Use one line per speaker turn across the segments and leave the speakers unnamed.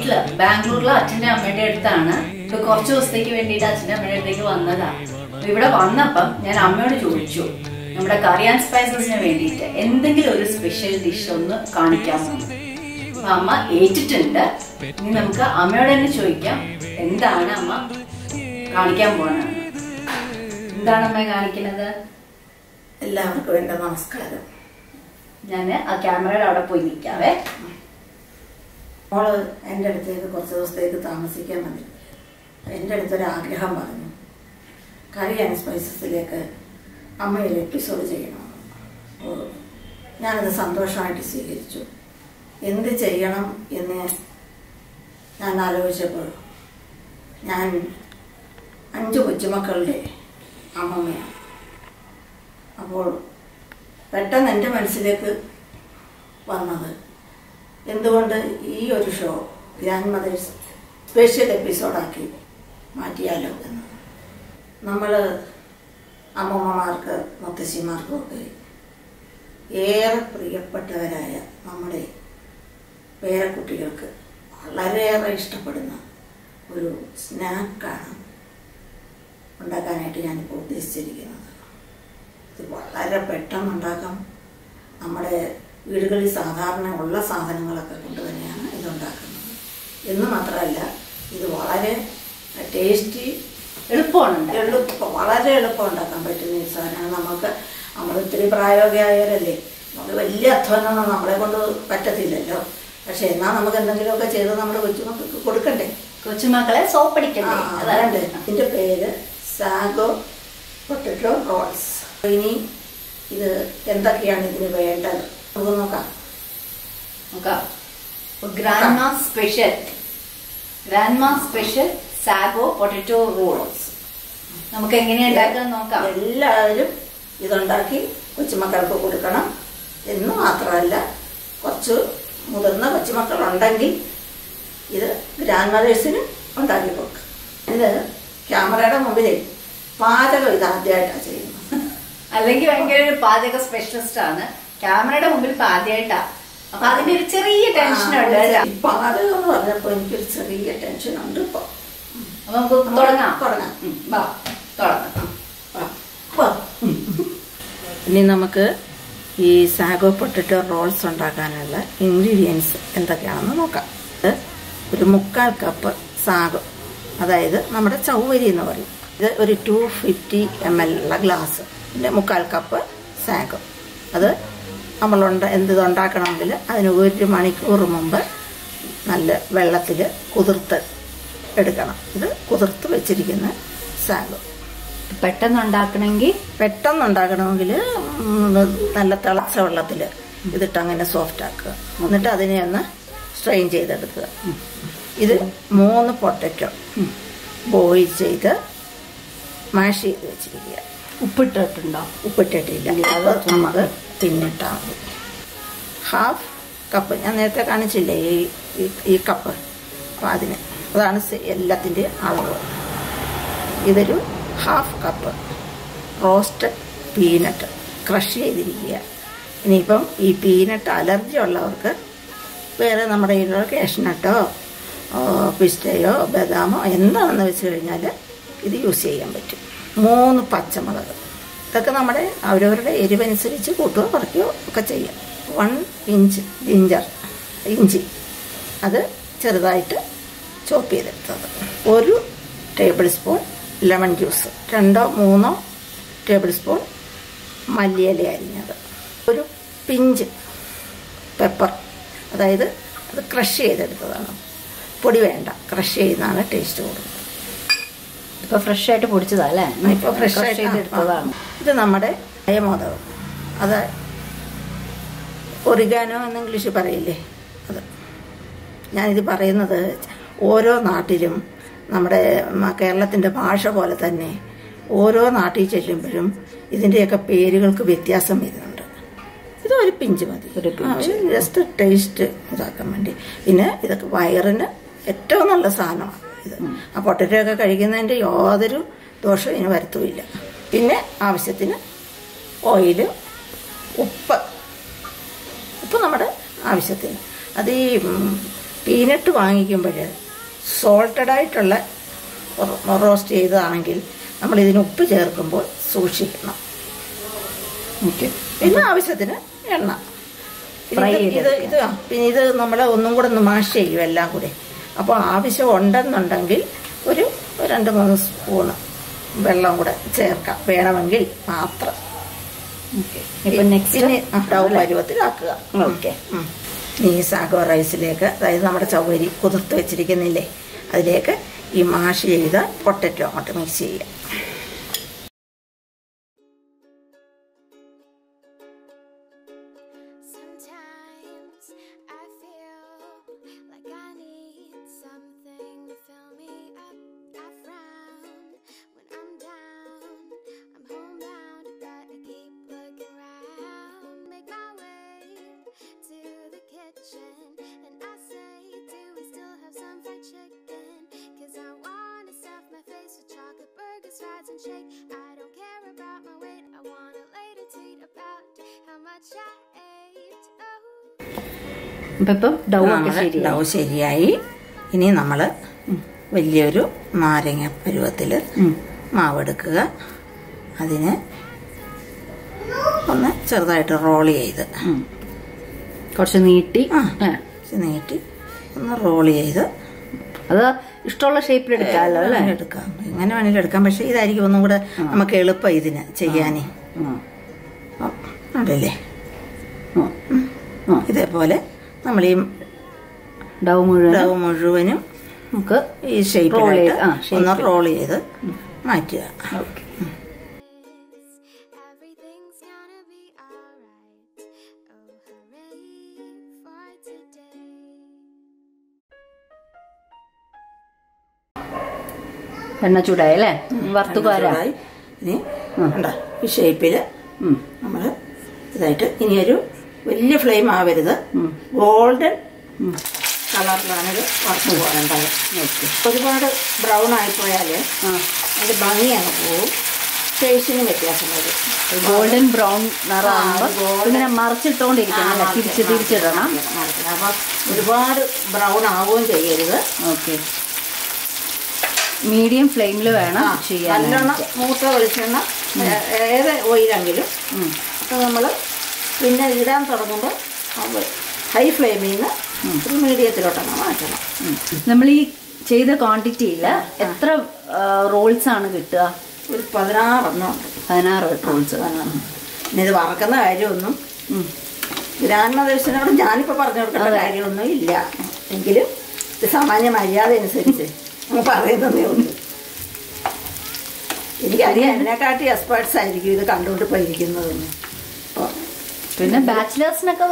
വീട്ടില് ബാംഗ്ലൂരിലെ അച്ഛന്റെ അമ്മയുടെ അടുത്താണ്. ഇപ്പൊ കുറച്ച് ദിവസത്തേക്ക് വേണ്ടിയിട്ട് അച്ഛന്റെ അമ്മയുടെ അടുത്തേക്ക് വന്നതാ. ഇവിടെ വന്നപ്പം ഞാൻ അമ്മയോട് ചോദിച്ചു, നമ്മുടെ കറി ആൻഡ് സ്പൈസസിന് വേണ്ടിയിട്ട് എന്തെങ്കിലും ഒരു സ്പെഷ്യൽ ഡിഷ് ഒന്ന് കാണിക്കാമോ? അപ്പൊ അമ്മ ഏറ്റിട്ടുണ്ട്. ഇനി നമുക്ക് അമ്മയോട് തന്നെ ചോദിക്കാം, എന്താണ് അമ്മ കാണിക്കാൻ പോകുന്നത്? എന്താണ് അമ്മ കാണിക്കുന്നത്?
എല്ലാവർക്കും എന്റെ നമസ്കാരം.
ഞാൻ ആ ക്യാമറയുടെ അവിടെ പോയി നിൽക്കാവേ.
മോള് എൻ്റെ അടുത്തേക്ക് കുറച്ച് ദിവസത്തേക്ക് താമസിക്കാൻ വന്നില്ല. എൻ്റെ അടുത്തൊരു ആഗ്രഹം പറഞ്ഞു, കറി ആൻഡ് സ്പൈസസിലേക്ക് അമ്മയിൽ എപ്പിസോഡ് ചെയ്യണമെന്ന്. ഞാനത് സന്തോഷമായിട്ട് സ്വീകരിച്ചു. എന്ത് ചെയ്യണം എന്ന് ഞാൻ ആലോചിച്ചപ്പോൾ ഞാൻ 5 കൊച്ചുമക്കളുടെ അമ്മമ്മയാണ്. അപ്പോൾ പെട്ടെന്ന് എൻ്റെ മനസ്സിലേക്ക് വന്നത്, എന്തുകൊണ്ട് ഈ ഒരു ഷോ ഗ്രാൻഡ് മദേഴ്സ് സ്പെഷ്യൽ എപ്പിസോഡാക്കി മാറ്റിയാലോ എന്ന്. നമ്മൾ അമ്മമ്മമാർക്ക് മുത്തശ്ശിമാർക്കും ഒക്കെ ഏറെ പ്രിയപ്പെട്ടവരായ നമ്മുടെ പേരക്കുട്ടികൾക്ക് വളരെയേറെ ഇഷ്ടപ്പെടുന്ന ഒരു സ്നാക്കാണ് ഉണ്ടാക്കാനായിട്ട് ഞാനിപ്പോൾ ഉദ്ദേശിച്ചിരിക്കുന്നത്. ഇത് വളരെ പെട്ടെന്ന് ഉണ്ടാക്കാം. നമ്മുടെ വീടുകളിൽ സാധാരണ ഉള്ള സാധനങ്ങളൊക്കെ കൊണ്ട് തന്നെയാണ് ഇതുണ്ടാക്കുന്നത് എന്ന് മാത്രമല്ല, ഇത് വളരെ ടേസ്റ്റി, വളരെ എളുപ്പം ഉണ്ടാക്കാൻ പറ്റുന്ന ഈ സാധനമാണ്. നമ്മൾ ഒത്തിരി പ്രായോഗികമായവരല്ലേ, നമുക്ക് വലിയ അധ്വാനമൊന്നും നമ്മളെ കൊണ്ട് പറ്റത്തില്ലല്ലോ. പക്ഷെ എന്നാൽ നമുക്ക് എന്തെങ്കിലുമൊക്കെ ചെയ്ത് നമ്മുടെ കൊച്ചുമക്കൾക്ക് കൊടുക്കണ്ടേ,
കൊച്ചുമക്കളെ സോപ്പടിക്കണ്ടേ.
അതാണ്ട് ഇതിൻ്റെ പേര് സാഗോ പൊട്ടറ്റോ റോൾസ്. ഇനി ഇത് എന്തൊക്കെയാണ് ഇതിന് വേണ്ടത് നമുക്ക് നോക്കാം.
Grandma special sago potato rolls നമുക്ക് എങ്ങനെയാ ഉണ്ടാക്കാൻ നോക്കാം.
എല്ലാവരും ഇതുണ്ടാക്കി കൊച്ചുമക്കൾക്ക് കൊടുക്കണം എന്ന് മാത്രമല്ല, കുറച്ച് മുതിർന്ന കൊച്ചുമക്കളുണ്ടെങ്കിൽ ഇത് ഗ്രാൻഡ് മദേഴ്സിന് ഉണ്ടാക്കി കൊടുക്കാം. ഇത് ക്യാമറയുടെ മുമ്പിൽ പാചകം ഇതാദ്യമായിട്ടാണ് ചെയ്യുന്നത്.
അല്ലെങ്കിൽ ഭയങ്കര ഒരു പാചക സ്പെഷ്യലിസ്റ്റ് ആണ്. ക്യാമറയുടെ മുമ്പിൽ ആദ്യമായിട്ടാ. അപ്പൊ അതിന്റെ ഒരു ചെറിയ ടെൻഷൻ ഉണ്ട്.
പാചകം എന്ന് പറഞ്ഞപ്പോ എനിക്കൊരു ചെറിയ ടെൻഷൻ ഉണ്ട്. ഇപ്പൊ
നമുക്ക് തുടങ്ങാം.
ഇനി നമുക്ക് ഈ സാഗോ പൊട്ടറ്റോ റോൾസ് ഉണ്ടാക്കാനുള്ള ഇൻഗ്രീഡിയൻസ് എന്തൊക്കെയാണെന്ന് നോക്കാം. ഒരു 3/4 കപ്പ് സാഗോ, അതായത് നമ്മുടെ ചൗവരി എന്ന് പറയും. ഇത് ഒരു 250 ml ഉള്ള ഗ്ലാസ്. പിന്നെ 3/4 കപ്പ് സാഗോ. അത് എന്തുണ്ടാക്കണമെങ്കിൽ അതിന് 1 മണിക്കൂർ മുമ്പ് നല്ല വെള്ളത്തിൽ കുതിർത്ത് എടുക്കണം. ഇത് കുതിർത്ത് വെച്ചിരിക്കുന്ന സാഗോ. പെട്ടെന്നുണ്ടാക്കണമെങ്കിൽ നല്ല തിളച്ച വെള്ളത്തിൽ ഇതിട്ട് അങ്ങനെ സോഫ്റ്റ് ആക്കുക. എന്നിട്ട് അതിനെ ഒന്ന് സ്ട്രെയിൻ ചെയ്തെടുക്കുക. ഇത് 3 പൊട്ടറ്റോ ബോയിൽ ചെയ്ത് മാഷ് ചെയ്ത് വെച്ചിരിക്കുക. ഉപ്പിട്ടിട്ടില്ല. അത് നമുക്ക് തിന്നിട്ടാൽ മതി. 1/2 കപ്പ് ഞാൻ നേരത്തെ കാണിച്ചില്ലേ ഈ കപ്പ്, അപ്പം അതാണ് എല്ലാത്തിൻ്റെ അളവ്. ഇതൊരു 1/2 കപ്പ് റോസ്റ്റഡ് പീനട്ട് ക്രഷ് ചെയ്തിരിക്കുക. ഇനിയിപ്പം ഈ പീനട്ട് അലർജി ഉള്ളവർക്ക് വേറെ നമ്മുടെ കയ്യിലുള്ള കാഷ്നട്ടോ പിസ്റ്റയോ ബദാമോ എന്താണെന്ന് വെച്ച് കഴിഞ്ഞാൽ ഇത് യൂസ് ചെയ്യാൻ പറ്റും. 3 പച്ചമുളക്. ഇതൊക്കെ നമ്മുടെ അവരവരുടെ എരിവനുസരിച്ച് കൂട്ടുകയോ കുറയ്ക്കുകയോ ഒക്കെ ചെയ്യാം. 1 ഇഞ്ച് ഇഞ്ചി അത് ചെറുതായിട്ട് ചോപ്പ് ചെയ്തെടുത്തത്. 1 table spoon lemon juice. 2-3 table spoon മല്ലിയില അരിഞ്ഞത്. 1 പിഞ്ച് പെപ്പർ, അതായത് അത് ക്രഷ് ചെയ്തെടുത്തതാണ്. പൊടി വേണ്ട, ക്രഷ് ചെയ്യുന്നതാണ് ടേസ്റ്റ് കൂടുന്നത്.
ഇപ്പൊ ഫ്രഷ് ആയിട്ട് പൊടിച്ചതല്ലേ?
ഇപ്പൊ ഫ്രഷ് ആയിട്ട് എടുത്തതാണ്. ഇത് നമ്മുടെ അയമോദകം, അത് ഒറിഗാനോ എന്ന് ഇംഗ്ലീഷിൽ പറയില്ലേ, അത്. ഞാനിത് പറയുന്നത് ഓരോ നാട്ടിലും നമ്മുടെ കേരളത്തിൻ്റെ ഭാഷ പോലെ തന്നെ ഓരോ നാട്ടിൽ ചെല്ലുമ്പോഴും ഇതിൻ്റെയൊക്കെ പേരുകൾക്ക് വ്യത്യാസം വരുന്നുണ്ട്. ഇത് 1 പിഞ്ച് മതി, ജസ്റ്റ് ടേസ്റ്റ് ഇതാക്കാൻ വേണ്ടി. പിന്നെ ഇതൊക്കെ വയറിന് ഏറ്റവും നല്ല സാധനമാണ് ഇത്. ആ പൊട്ടറ്റോ ഒക്കെ കഴിക്കുന്നതിൻ്റെ യാതൊരു ദോഷവും ഇതിന് വരുത്തുമില്ല. പിന്നെ ആവശ്യത്തിന് ഓയില്, ഉപ്പ് നമ്മുടെ ആവശ്യത്തിന്. അത് ഈ പീനട്ട് വാങ്ങിക്കുമ്പോൾ സോൾട്ടഡായിട്ടുള്ള റോസ്റ്റ് ചെയ്തതാണെങ്കിൽ നമ്മൾ ഇതിന് ഉപ്പ് ചേർക്കുമ്പോൾ സൂക്ഷിക്കണം. ഓക്കെ. പിന്നെ ആവശ്യത്തിന് എണ്ണ. പിന്നെ ഇത് നമ്മൾ ഒന്നും കൂടെ ഒന്ന് മാഷ് ചെയ്യും എല്ലാം കൂടെ. അപ്പോൾ ആവശ്യം ഉണ്ടെന്നുണ്ടെങ്കിൽ ഒരു 2-3 സ്പൂണ് വെള്ളം കൂടെ ചേർക്കാം, വേണമെങ്കിൽ മാത്രം. ഡൗ പരുവത്തിലാക്കുക.
ഓക്കെ.
ഈ സാഗോ റൈസിലേക്ക്, അതായത് നമ്മുടെ ചവ്വരി കുതിർത്ത് വെച്ചിരിക്കുന്നില്ലേ, അതിലേക്ക് ഈ മാഷ് ചെയ്ത പൊട്ടറ്റോ അങ്ങോട്ട് മിക്സ് ചെയ്യുക.
And shake. I don't care about my weight. I want a later tweet about how much I ate.
ഇപ്പം ഡൗ
ശരിയായി. ഇനി നമ്മൾ വലിയൊരു നാരങ്ങ പരുവത്തിൽ മാവെടുക്കുക. അതിന് ഒന്ന് ചെറുതായിട്ട് റോൾ ചെയ്ത്
കുറച്ച് നീട്ടി
ഒന്ന് റോൾ ചെയ്ത് അത്
ഇഷ്ടമുള്ള ഷേപ്പിൽ എടുക്കാമല്ലോ അല്ലേ?
എടുക്കാം, എങ്ങനെ വേണമെങ്കിലും എടുക്കാം. പക്ഷെ ഇതായിരിക്കും ഒന്നും കൂടെ നമുക്ക് എളുപ്പം ഇതിന് ചെയ്യാനേ. അതല്ലേ, ഇതേപോലെ നമ്മൾ ഈ ഡൗ മുഴുവനും നമുക്ക് ഈ ഷേപ്പിലായിട്ട് ഒന്ന് റോൾ ചെയ്ത് മാറ്റുക.
എണ്ണ ചൂടായി അല്ലേ? വറുത്തുകാരായി.
ഇനി ഈ ഷേപ്പിൽ നമ്മൾ ഇതായിട്ട് ഇനിയൊരു വലിയ ഫ്ലെയിം ആവരുത്, ഗോൾഡൻ കളറിലാണ് ഇത് വറുത്ത് പോകേണ്ടത്. ഒരുപാട് ബ്രൗൺ ആയിപ്പോയാൽ അതിന്റെ ഭംഗിയാണ് പോവും, ടേസ്റ്റിനും വ്യത്യാസം വരും.
ഗോൾഡൻ ബ്രൗൺ നിറമാകുമ്പോൾ ഇങ്ങനെ മറിച്ചിട്ടോണ്ടിരിക്കണം, തിരിച്ചിടണം.
അപ്പൊ ഒരുപാട് ബ്രൗൺ ആവുകയും ചെയ്യരുത്.
ഓക്കെ. മീഡിയം ഫ്ലെയിമിൽ വേണം ചെയ്യാൻ.
നല്ലോണം മൂത്ത വെളിച്ചെണ്ണ, ഏത് ഓയിലെങ്കിലും നമ്മൾ പിന്നെ ഇടാൻ തുടങ്ങുമ്പോൾ ഹൈ ഫ്ലെയിമിൽ നിന്ന് ഒരു മീഡിയത്തിലോട്ടങ്ങ് മാറ്റണം.
നമ്മൾ ഈ ചെയ്ത ക്വാണ്ടിറ്റിയിൽ എത്ര റോൾസ് ആണ് കിട്ടുക?
ഒരു 16
റോൾസ്.
പിന്നെ ഇത് വറക്കുന്ന കാര്യമൊന്നും ഗ്രാൻമദേഴ്സിനോട് ഞാനിപ്പോൾ പറഞ്ഞു കൊടുക്കേണ്ട കാര്യമൊന്നും ഇല്ല. എങ്കിലും ഇത് സാമാന്യ മര്യാദ അനുസരിച്ച് പറയുന്നതേ ഉള്ളൂ. എനിക്കറിയാം എന്നെക്കാട്ടി എക്സ്പേർട്സ് ആയിരിക്കും ഇത് കണ്ടുകൊണ്ട് പോയിരിക്കുന്നതെന്ന്.
പിന്നെ ബാച്ചിലേഴ്സിനൊക്കെ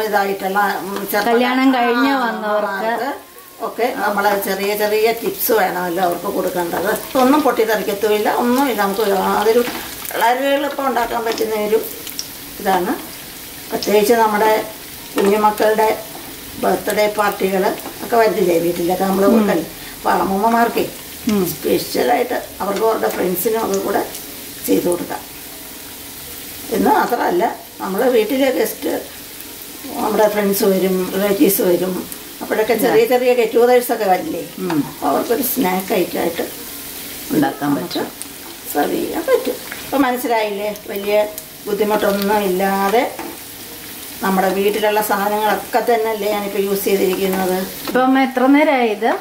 ഇതായിട്ടുള്ള
കല്യാണം കഴിഞ്ഞ് വന്നവർക്ക്
ഒക്കെ നമ്മളെ ചെറിയ ചെറിയ ടിപ്സ് വേണമല്ലോ അവർക്ക് കൊടുക്കേണ്ടത്. ഒന്നും പൊട്ടിത്തെറിക്കത്തുമില്ല, ഒന്നുമില്ല. നമുക്ക് യാതൊരു വളരെ എളുപ്പം ഉണ്ടാക്കാൻ പറ്റുന്ന ഒരു ഇതാണ്. പ്രത്യേകിച്ച് നമ്മുടെ കുഞ്ഞുമക്കളുടെ ബർത്ത്ഡേ പാർട്ടികൾ ഒക്കെ വരുന്നില്ലേ വീട്ടിലൊക്കെ നമ്മൾ കൊടുക്കൽ. അപ്പോൾ അമ്മൂമ്മമാർക്ക് സ്പെഷ്യലായിട്ട് അവർക്ക് അവരുടെ ഫ്രണ്ട്സിനും ഒക്കെ കൂടെ ചെയ്തു കൊടുക്കാം. എന്ന് മാത്രമല്ല, നമ്മൾ വീട്ടിലെ ഗസ്റ്റ്, നമ്മുടെ ഫ്രണ്ട്സ് വരും, റിലേറ്റീവ്സ് വരും. അപ്പോഴൊക്കെ ചെറിയ ചെറിയ ഗെറ്റ് ടുഗദേഴ്സൊക്കെ വരില്ലേ, അപ്പോൾ അവർക്കൊരു സ്നാക്ക് ഐറ്റമായിട്ട്
ഉണ്ടാക്കാൻ പറ്റും,
സെർവ് ചെയ്യാൻ പറ്റും. അപ്പോൾ മനസ്സിലായില്ലേ, വലിയ ബുദ്ധിമുട്ടൊന്നും ഇല്ലാതെ നമ്മുടെ വീട്ടിലുള്ള സാധനങ്ങളൊക്കെ തന്നെയല്ലേ ഞാനിപ്പോൾ യൂസ് ചെയ്തിരിക്കുന്നത്.
ഇപ്പം എത്ര നേരമായി ഇത്?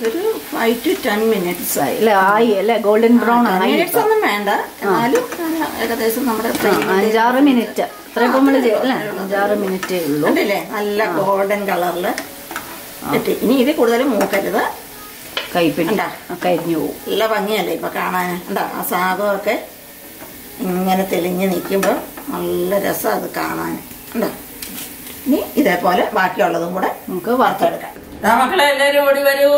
ഒരു 5 to 10 minutes
ആയി അല്ലേ? ഗോൾഡൻ ബ്രൗൺ ആയി.
മിനിറ്റ്സ് ഒന്നും വേണ്ട, എന്നാലും ഏകദേശം നമ്മുടെ
5-6 മിനിറ്റ് അത്രയൊക്കെ നമ്മൾ അല്ലേ? 5-6 മിനിറ്റേ ഉള്ളൂ.
ഉണ്ടല്ലേ, നല്ല ഗോൾഡൻ കളറിൽ കിട്ടി. ഇനി ഇത് കൂടുതൽ മൂക്കരുത്,
കൈപ്പിണ്ട കരിഞ്ഞു പോകും.
നല്ല ഭംഗിയല്ലേ ഇപ്പൊ കാണാൻ. ഉണ്ടാ ആ സാധമൊക്കെ ഇങ്ങനെ തെളിഞ്ഞ് നിൽക്കുമ്പോൾ നല്ല രസം അത് കാണാൻ. ഉണ്ടാ ഇനി ഇതേപോലെ ബാക്കിയുള്ളതും കൂടെ നമുക്ക് വറുത്തെടുക്കാം. മക്കളെ എല്ലാവരും ഓടി വരൂ.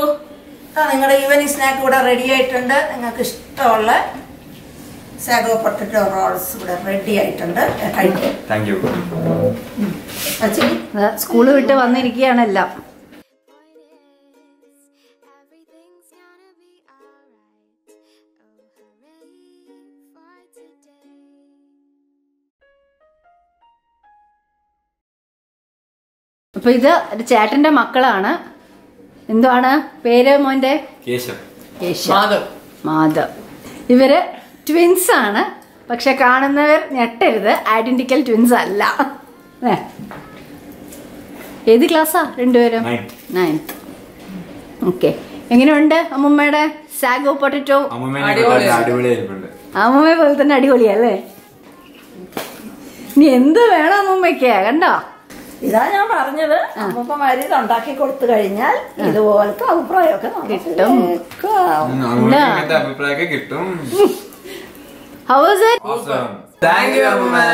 നിങ്ങളുടെ ഈവനിങ് സ്നാക്ക് ഇവിടെ റെഡി ആയിട്ടുണ്ട്. നിങ്ങൾക്ക് ഇഷ്ടമുള്ള സാഗോ പൊട്ടറ്റോ റോൾസ് ഇവിടെ റെഡി ആയിട്ടുണ്ട്.
സ്കൂള് വിട്ട് വന്നിരിക്കുകയാണ് എല്ലാം. അപ്പൊ ഇത് ഒരു ചേട്ടന്റെ മക്കളാണ്. എന്താണ് പേര് മോന്റെ? മാധവ്. ഇവര് ട്വിൻസ് ആണ്. പക്ഷെ കാണുന്നവർ ഞെട്ടരുത്, ഐഡന്റിക്കൽ ട്വിൻസ് അല്ല. ഏത് ക്ലാസ്സാ രണ്ടുപേരും? 9th. ഓക്കെ. എങ്ങനെയുണ്ട് അമ്മൂമ്മയുടെ സാഗോ പൊട്ടറ്റോ? അമ്മൂമ്മയെ പോലെ തന്നെ അടിപൊളിയല്ലേ? ഇനി എന്ത് വേണം അമ്മൂമ്മയ്ക്ക്? കണ്ടോ,
ഇതാ ഞാൻ പറഞ്ഞത്. അമ്മൂമ്മമാര് ഇത് ഉണ്ടാക്കി കൊടുത്തു കഴിഞ്ഞാൽ ഇതുപോലത്തെ അഭിപ്രായമൊക്കെ
കിട്ടും.
അഭിപ്രായമൊക്കെ കിട്ടും.
How was it?
Awesome. Thank you, Amma.